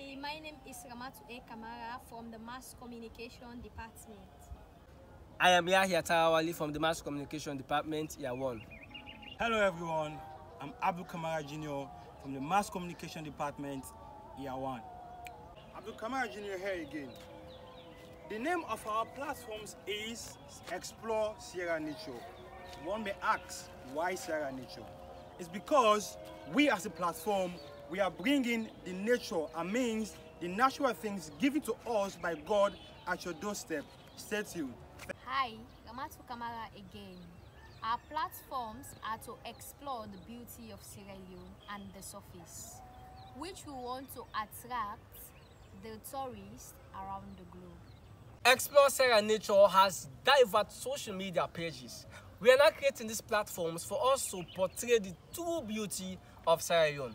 Hi, my name is Ramatu A. Kamara from the Mass Communication Department. I am Yahya Tarawali from the Mass Communication Department, Year 1. Hello everyone, I'm Abdul Kamara Jr. from the Mass Communication Department, Year 1. Abdul Kamara Jr. here again. The name of our platforms is Explore Sierra Nature. One may ask, why Sierra Nature? It's because we as a platform, we are bringing the nature and means the natural things given to us by God at your doorstep. Stay tuned. Hi, Ramatu Kamara again. Our platforms are to explore the beauty of Sierra Leone and the surface, which we want to attract the tourists around the globe. Explore Sierra Nature has diverse social media pages. We are now creating these platforms for us to portray the true beauty of Sierra Leone.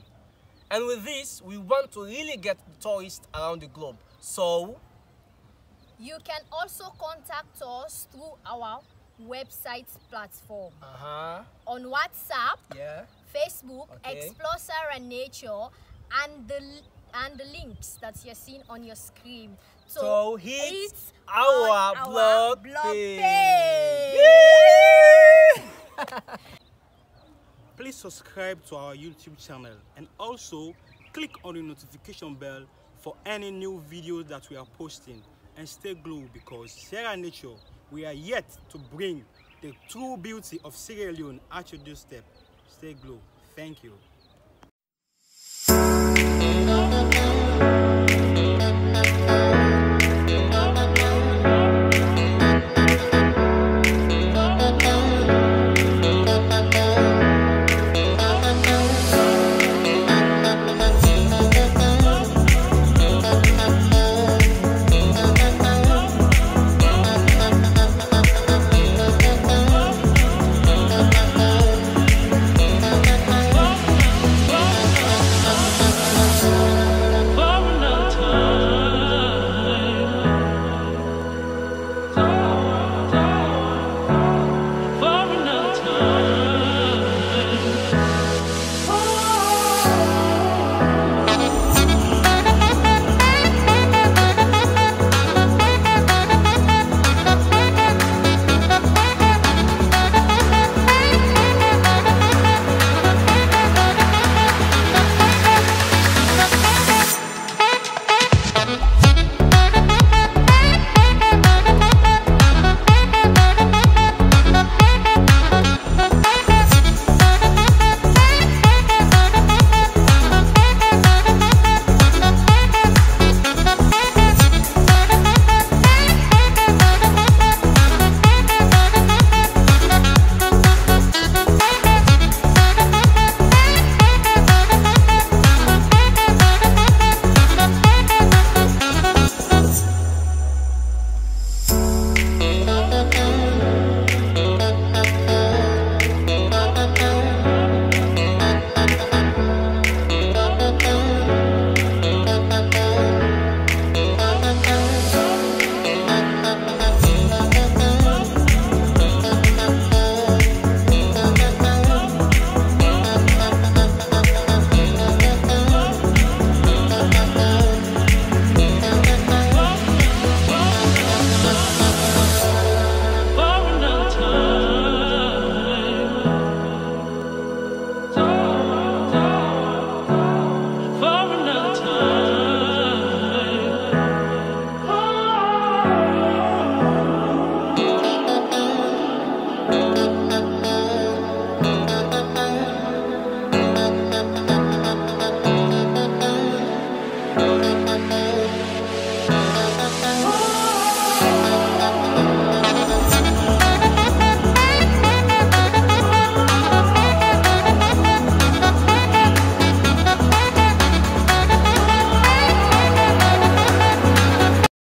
And with this, we want to really get the tourists around the globe. So, you can also contact us through our website platform. On WhatsApp, Facebook, Explore Sierra Nature, and the links that you're seeing on your screen. So hit our blog page. Please subscribe to our YouTube channel and also click on the notification bell for any new videos that we are posting. And stay glued, because Sierra Nature, we are yet to bring the true beauty of Sierra Leone at your doorstep. Stay glued. Thank you.